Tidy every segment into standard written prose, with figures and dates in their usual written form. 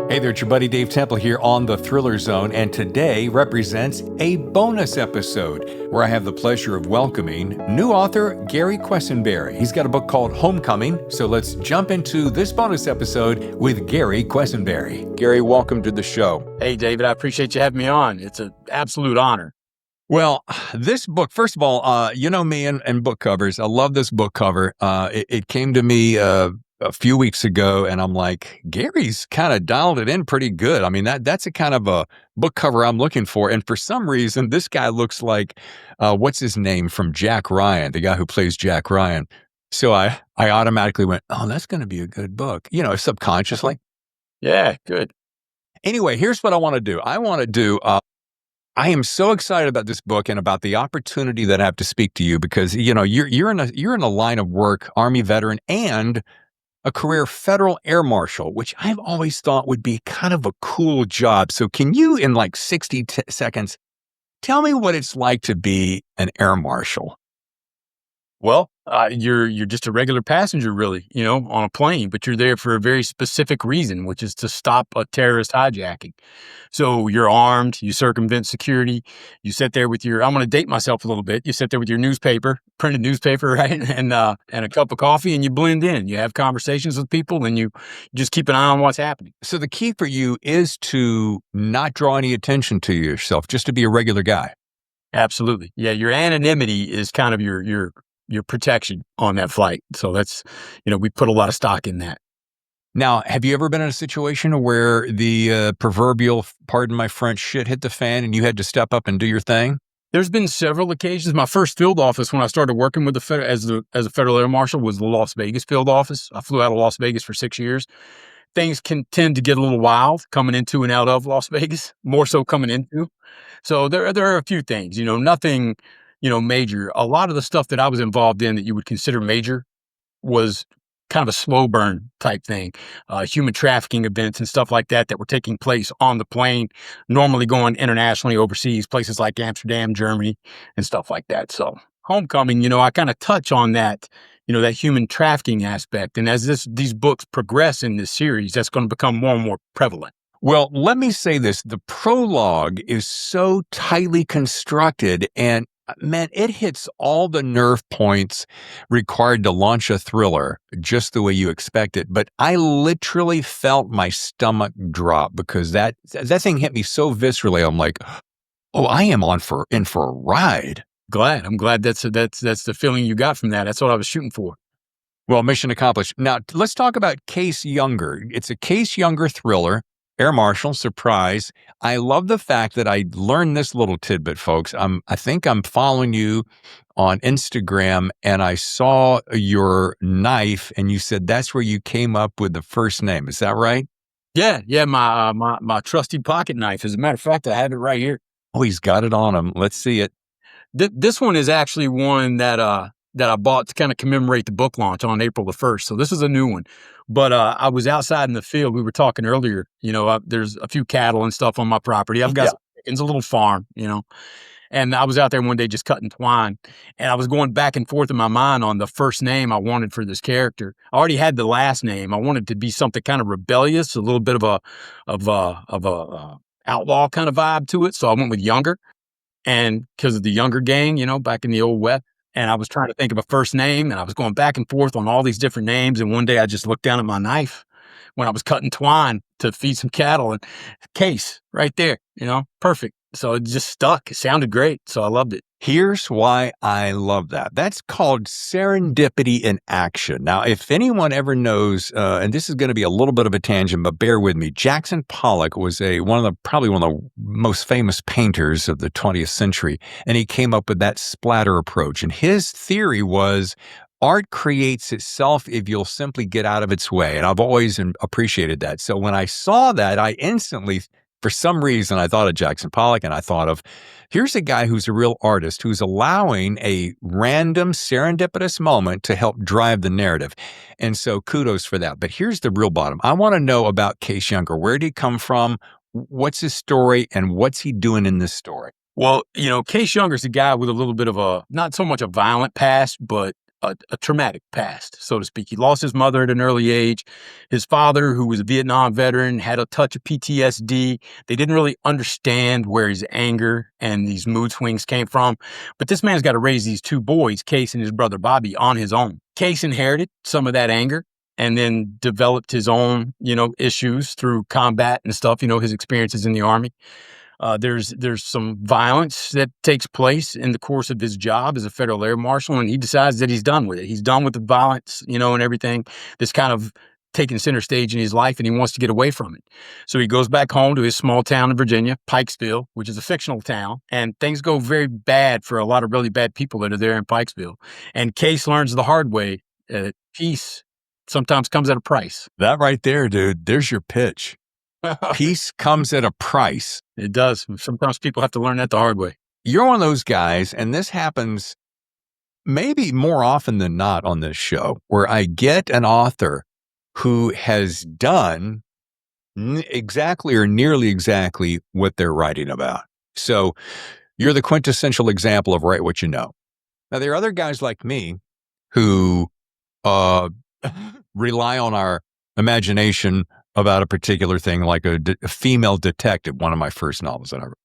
Hey there, it's your buddy Dave Temple here on the Thriller Zone, and today represents a bonus episode where I have the pleasure of welcoming new author Gary Quesenberry. He's got a book called Homecoming, so let's jump into this bonus episode with Gary Quesenberry. Gary, welcome to the show. Hey, David, I appreciate you having me on. It's an absolute honor. Well, this book, first of all, you know me and book covers. I love this book cover. It came to me a few weeks ago, and I'm like, Gary's kind of dialed it in pretty good. I mean, that's a kind of a book cover I'm looking for. And for some reason, this guy looks like, what's his name from Jack Ryan, the guy who plays Jack Ryan. So I automatically went, oh, that's going to be a good book, subconsciously. Yeah, good. Anyway, here's what I want to do. I am so excited about this book and about the opportunity that I have to speak to you because, you're in a line of work, Army veteran, and a career Federal Air Marshal, which I've always thought would be kind of a cool job. So can you, in like 60 seconds, tell me what it's like to be an Air Marshal? Well, you're just a regular passenger, really, on a plane, but you're there for a very specific reason, which is to stop a terrorist hijacking. So you're armed, you circumvent security, you sit there with I'm going to date myself a little bit. You sit there with your printed newspaper, right? And a cup of coffee, and you blend in. You have conversations with people, and you just keep an eye on what's happening. So the key for you is to not draw any attention to yourself, just to be a regular guy. Absolutely. Yeah. Your anonymity is kind of your protection on that flight. So that's, we put a lot of stock in that. Now, have you ever been in a situation where the proverbial, pardon my French, shit hit the fan and you had to step up and do your thing? There's been several occasions. My first field office when I started working with as a Federal Air Marshal was the Las Vegas field office. I flew out of Las Vegas for 6 years. Things can tend to get a little wild coming into and out of Las Vegas, more so coming into. So there are a few things, nothing major. A lot of the stuff that I was involved in that you would consider major was kind of a slow burn type thing, human trafficking events and stuff like that were taking place on the plane, normally going internationally overseas, places like Amsterdam, Germany, and stuff like that. So Homecoming, I kind of touch on that, that human trafficking aspect. And as these books progress in this series, that's going to become more and more prevalent. Well, let me say this. The prologue is so tightly constructed and man, it hits all the nerve points required to launch a thriller just the way you expect it. But I literally felt my stomach drop because that thing hit me so viscerally. I'm like, oh, I am in for a ride. I'm glad that's the feeling you got from that. That's what I was shooting for. Well, mission accomplished. Now let's talk about Case Younger. It's a Case Younger thriller. Air Marshal, surprise. I love the fact that I learned this little tidbit, folks. I think I'm following you on Instagram and I saw your knife and you said that's where you came up with the first name. Is that right? Yeah. My trusty pocket knife. As a matter of fact, I have it right here. Oh, he's got it on him. Let's see it. This one is actually one that I bought to kind of commemorate the book launch on April the 1st. So this is a new one. But I was outside in the field. We were talking earlier, there's a few cattle and stuff on my property. I've got some chickens, a little farm, and I was out there one day just cutting twine. And I was going back and forth in my mind on the first name I wanted for this character. I already had the last name. I wanted to be something kind of rebellious, a little bit of a outlaw kind of vibe to it. So I went with Younger. And because of the Younger gang, back in the old West. And I was trying to think of a first name, and I was going back and forth on all these different names. And one day I just looked down at my knife when I was cutting twine to feed some cattle, and Case right there, perfect. So it just stuck. It sounded great. So I loved it. Here's why I love that. That's called serendipity in action. Now, if anyone ever knows, and this is going to be a little bit of a tangent, but bear with me. Jackson Pollock was probably one of the most famous painters of the 20th century, and he came up with that splatter approach. And his theory was art creates itself if you'll simply get out of its way. And I've always appreciated that. So when I saw that, I instantly, for some reason, I thought of Jackson Pollock, and I thought of, here's a guy who's a real artist who's allowing a random serendipitous moment to help drive the narrative. And so kudos for that. But here's the real bottom. I want to know about Case Younger. Where did he come from? What's his story? And what's he doing in this story? Well, Case Younger's a guy with a little bit of not so much a violent past, but a traumatic past, so to speak. He lost his mother at an early age. His father, who was a Vietnam veteran, had a touch of PTSD. They didn't really understand where his anger and these mood swings came from. But this man's got to raise these two boys, Case and his brother Bobby, on his own. Case inherited some of that anger and then developed his own, issues through combat and stuff, his experiences in the Army. There's some violence that takes place in the course of his job as a Federal Air Marshal, and he decides that he's done with it. He's done with the violence, and everything that's kind of taking center stage in his life, and he wants to get away from it. So he goes back home to his small town in Virginia, Pikesville, which is a fictional town, and things go very bad for a lot of really bad people that are there in Pikesville. And Case learns the hard way that peace sometimes comes at a price. That right there, dude, there's your pitch. Peace comes at a price. It does. Sometimes people have to learn that the hard way. You're one of those guys, and this happens maybe more often than not on this show, where I get an author who has done exactly or nearly exactly what they're writing about. So you're the quintessential example of write what you know. Now, there are other guys like me who rely on our imagination about a particular thing, like a female detective, one of my first novels that I wrote.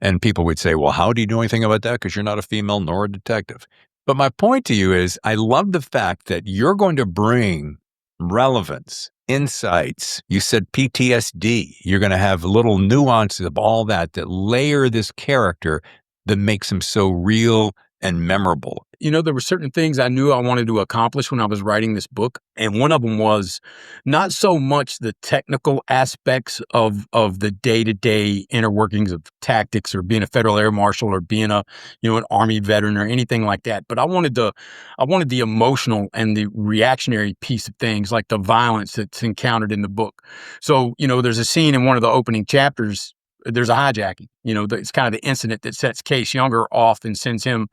And people would say, well, how do you know anything about that? Because you're not a female nor a detective. But my point to you is, I love the fact that you're going to bring relevance, insights. You said PTSD. You're going to have little nuances of all that layer this character that makes him so real and memorable. There were certain things I knew I wanted to accomplish when I was writing this book. And one of them was not so much the technical aspects of the day-to-day inner workings of tactics or being a Federal Air Marshal or being an Army veteran or anything like that. But I wanted the emotional and the reactionary piece of things, like the violence that's encountered in the book. So, there's a scene in one of the opening chapters. There's a hijacking, it's kind of the incident that sets Case Younger off and sends him,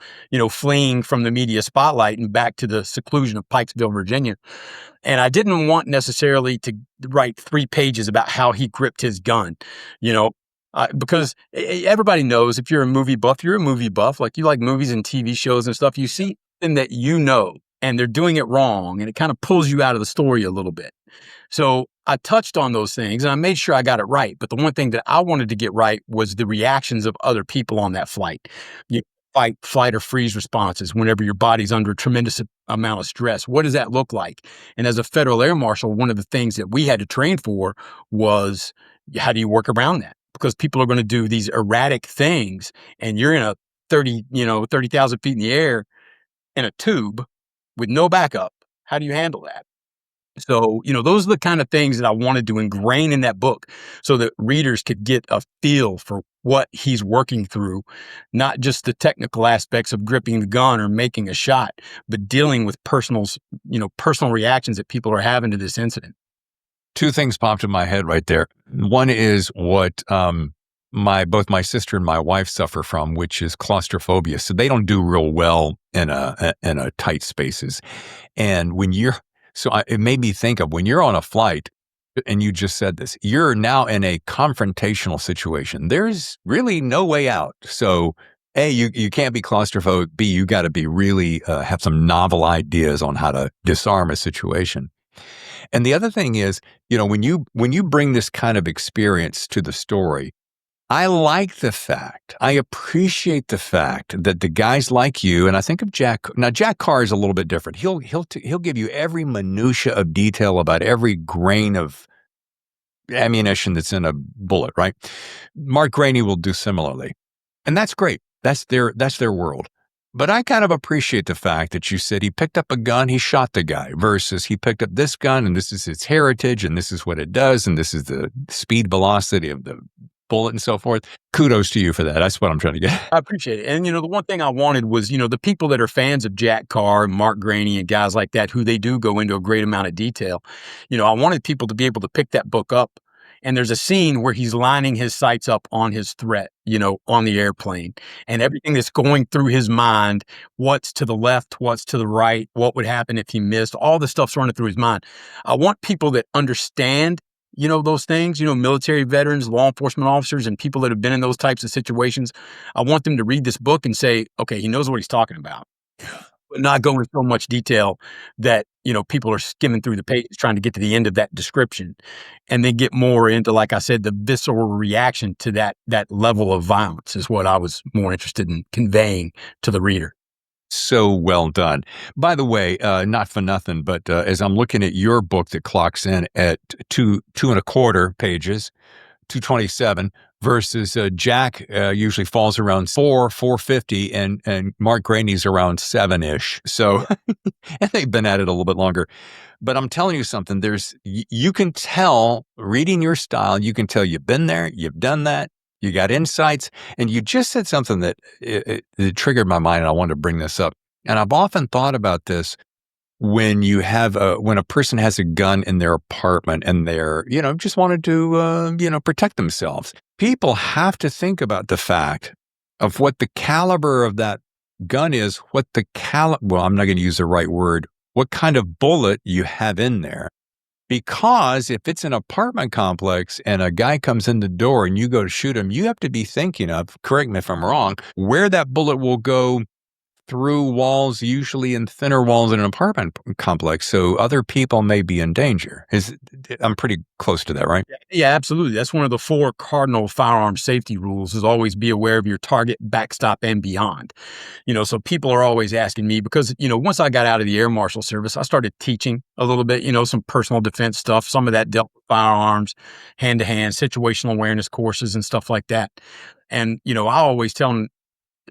fleeing from the media spotlight and back to the seclusion of Pikesville, Virginia. And I didn't want necessarily to write 3 pages about how he gripped his gun, because everybody knows if you're a movie buff, you're a movie buff. Like, you like movies and TV shows and stuff. You see something that and they're doing it wrong, and it kind of pulls you out of the story a little bit. So I touched on those things and I made sure I got it right. But the one thing that I wanted to get right was the reactions of other people on that flight. Fight, flight, or freeze responses whenever your body's under a tremendous amount of stress. What does that look like? And as a Federal Air Marshal, one of the things that we had to train for was, how do you work around that? Because people are going to do these erratic things, and you're in a 30,000 feet in the air in a tube with no backup. How do you handle that? So, those are the kind of things that I wanted to ingrain in that book so that readers could get a feel for what he's working through, not just the technical aspects of gripping the gun or making a shot, but dealing with personal reactions that people are having to this incident. 2 things popped in my head right there. One is what both my sister and my wife suffer from, which is claustrophobia. So they don't do real well in a tight spaces. And it made me think of when you're on a flight, and you just said this, you're now in a confrontational situation. There's really no way out. So A, you can't be claustrophobic. B, you got to be really have some novel ideas on how to disarm a situation. And the other thing is, when you bring this kind of experience to the story, I appreciate the fact that the guys like you, and I think of Jack. Now, Jack Carr is a little bit different. He'll give you every minutia of detail about every grain of ammunition that's in a bullet, right? Mark Graney will do similarly, and that's great. That's their world. But I kind of appreciate the fact that you said he picked up a gun, he shot the guy, versus he picked up this gun, and this is its heritage, and this is what it does, and this is the speed velocity of the bullet and so forth. Kudos to you for that. That's what I'm trying to get. I appreciate it. And, the one thing I wanted was, the people that are fans of Jack Carr, Mark Graney, and guys like that, who they do go into a great amount of detail. I wanted people to be able to pick that book up. And there's a scene where he's lining his sights up on his threat, on the airplane, and everything that's going through his mind, what's to the left, what's to the right, what would happen if he missed, all the stuff's running through his mind. I want people that understand those things, military veterans, law enforcement officers, and people that have been in those types of situations. I want them to read this book and say, okay, he knows what he's talking about. but not go into so much detail that, people are skimming through the pages trying to get to the end of that description and then get more into, like I said, the visceral reaction to that level of violence is what I was more interested in conveying to the reader. So well done. By the way, not for nothing, but as I'm looking at your book that clocks in at two and a quarter pages, 227 versus Jack usually falls around 450 and Mark Graney's around 7-ish. So and they've been at it a little bit longer. But I'm telling you something, you can tell reading your style, you can tell you've been there, you've done that, you got insights, and you just said something that it triggered my mind, and I wanted to bring this up. And I've often thought about this when when a person has a gun in their apartment and they're, just wanted to, protect themselves. People have to think about the fact of what the caliber of that gun is, well, I'm not going to use the right word, what kind of bullet you have in there. Because if it's an apartment complex and a guy comes in the door and you go to shoot him, you have to be thinking of, correct me if I'm wrong, where that bullet will go through walls, usually in thinner walls in an apartment complex. So other people may be in danger. I'm pretty close to that, right? Yeah, absolutely. That's one of the 4 cardinal firearm safety rules is always be aware of your target, backstop, and beyond. So people are always asking me because, once I got out of the Air Marshal service, I started teaching a little bit, some personal defense stuff. Some of that dealt with firearms, hand-to-hand, situational awareness courses and stuff like that. And, I always tell them,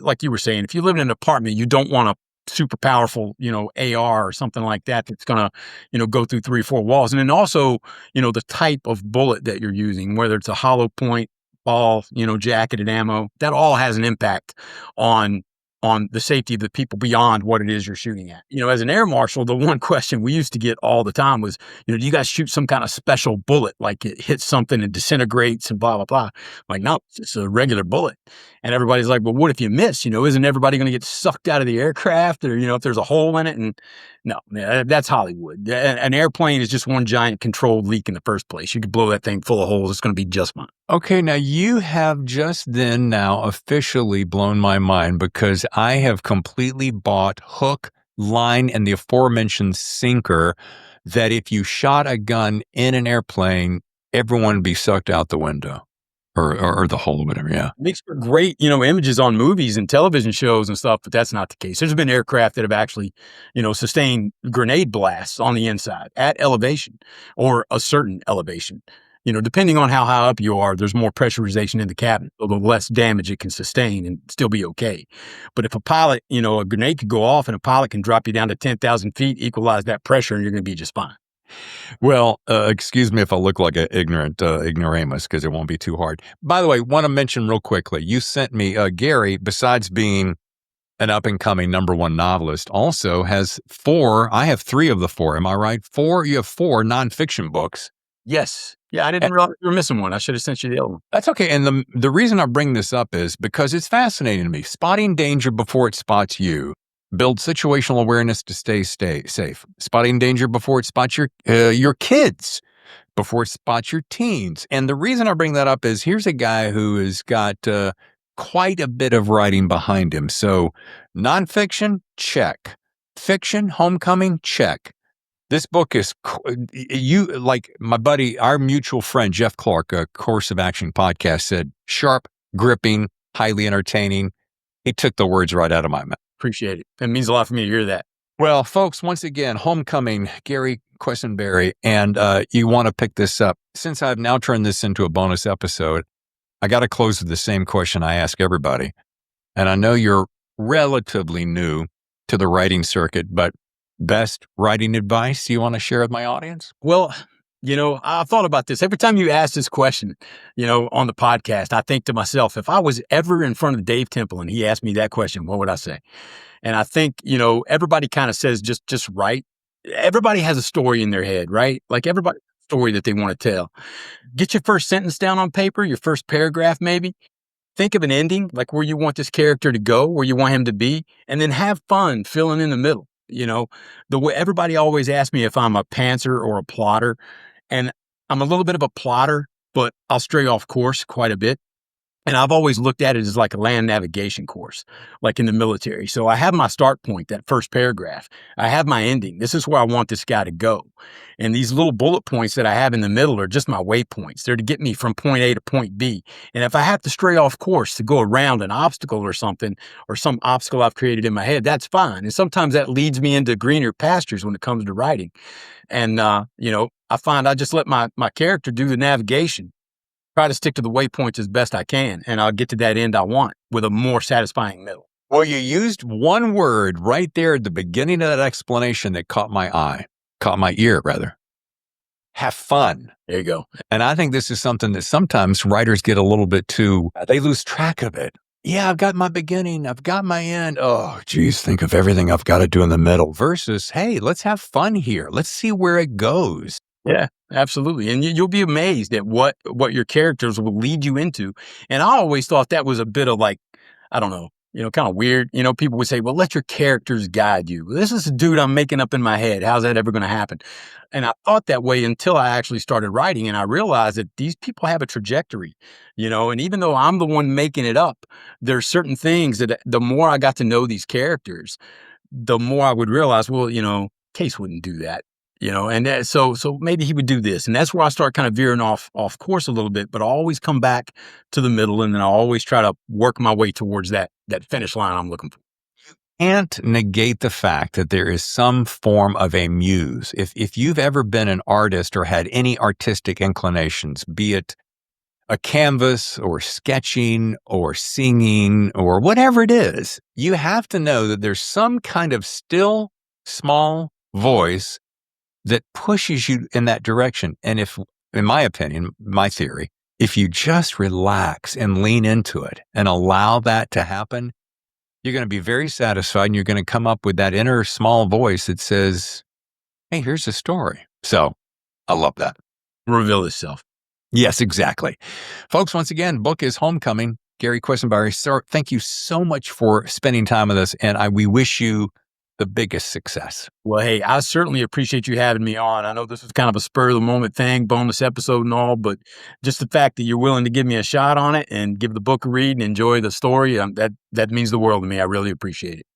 like you were saying, if you live in an apartment, you don't want a super powerful, AR or something like that that's going to, go through 3 or 4 walls. And then also, the type of bullet that you're using, whether it's a hollow point, ball, jacketed ammo, that all has an impact on the safety of the people beyond what it is you're shooting at. As an air marshal, the one question we used to get all the time was, do you guys shoot some kind of special bullet, like it hits something and disintegrates and blah, blah, blah. Like, no, it's just a regular bullet. And everybody's like, well, what if you miss? Isn't everybody going to get sucked out of the aircraft or, if there's a hole in it? And no, that's Hollywood. An airplane is just one giant controlled leak in the first place. You could blow that thing full of holes. It's going to be just fine. Okay, now you have just then now officially blown my mind because I have completely bought hook, line, and the aforementioned sinker that if you shot a gun in an airplane, everyone would be sucked out the window or the hole or whatever, yeah. Makes for great, images on movies and television shows and stuff, but that's not the case. There's been aircraft that have actually, sustained grenade blasts on the inside at elevation or a certain elevation. Depending on how high up you are, there's more pressurization in the cabin, so the less damage it can sustain and still be okay. But if a pilot, a grenade could go off and a pilot can drop you down to 10,000 feet, equalize that pressure, and you're going to be just fine. Well, excuse me if I look like an ignoramus, because it won't be too hard. By the way, want to mention real quickly, you sent me, Gary, besides being an up-and-coming #1 novelist, also has 4, I have 3 of the 4, am I right? You have 4 nonfiction books. Yes. Yeah, I didn't realize you were missing one. I should have sent you the other one. That's okay. And the reason I bring this up is because it's fascinating to me. Spotting danger before it spots you. Build situational awareness to stay safe. Spotting danger before it spots your kids, before it spots your teens. And the reason I bring that up is here's a guy who has got quite a bit of writing behind him. So nonfiction, check. Fiction, homecoming, check. This book is, like my buddy, our mutual friend, Jeff Clark, a Course of Action podcast said, sharp, gripping, highly entertaining. He took the words right out of my mouth. Appreciate it. It means a lot for me to hear that. Well, folks, once again, homecoming, Gary Quesenberry, and you want to pick this up. Since I've now turned this into a bonus episode, I got to close with the same question I ask everybody. And I know you're relatively new to the writing circuit, but best writing advice you want to share with my audience? Well, I thought about this. Every time you ask this question, on the podcast, I think to myself, if I was ever in front of Dave Temple and he asked me that question, what would I say? And I think, everybody kind of says just write. Everybody has a story in their head, right? Like everybody has a story that they want to tell. Get your first sentence down on paper, your first paragraph maybe. Think of an ending, like where you want this character to go, where you want him to be, and then have fun filling in the middle. The way everybody always asks me if I'm a pantser or a plotter, and I'm a little bit of a plotter, but I'll stray off course quite a bit. And I've always looked at it as like a land navigation course, like in the military. So I have my start point, that first paragraph. I have my ending. This is where I want this guy to go. And these little bullet points that I have in the middle are just my waypoints. They're to get me from point A to point B. And if I have to stray off course to go around an obstacle or something, or some obstacle I've created in my head, that's fine. And sometimes that leads me into greener pastures when it comes to writing. And, I find I just let my character do the navigation, try to stick to the waypoints as best I can, and I'll get to that end I want with a more satisfying middle. Well, you used one word right there at the beginning of that explanation that caught my ear rather. Have fun. There you go. And I think this is something that sometimes writers get a little bit too, they lose track of it. Yeah, I've got my beginning, I've got my end. Oh, geez, think of everything I've got to do in the middle versus, hey, let's have fun here. Let's see where it goes. Yeah, absolutely. And you'll be amazed at what your characters will lead you into. And I always thought that was a bit of like, I don't know, kind of weird. People would say, well, let your characters guide you. This is a dude I'm making up in my head. How's that ever going to happen? And I thought that way until I actually started writing. And I realized that these people have a trajectory, and even though I'm the one making it up, there's certain things that the more I got to know these characters, the more I would realize, well, Case wouldn't do that, and so maybe he would do this. And that's where I start kind of veering off course a little bit, but I always come back to the middle, and then I always try to work my way towards that finish line I'm looking for. Can't negate the fact that there is some form of a muse. If you've ever been an artist or had any artistic inclinations, be it a canvas or sketching or singing or whatever it is, you have to know that there's some kind of still small voice that pushes you in that direction. And if, in my opinion, my theory, if you just relax and lean into it and allow that to happen, you're going to be very satisfied and you're going to come up with that inner small voice that says, hey, here's a story. So I love that. Reveal itself. Yes, exactly. Folks, once again, book is Homecoming. Gary Quesenberry, sir, thank you so much for spending time with us. And we wish you the biggest success. Well, hey, I certainly appreciate you having me on. I know this was kind of a spur of the moment thing, bonus episode and all, but just the fact that you're willing to give me a shot on it and give the book a read and enjoy the story, that means the world to me. I really appreciate it.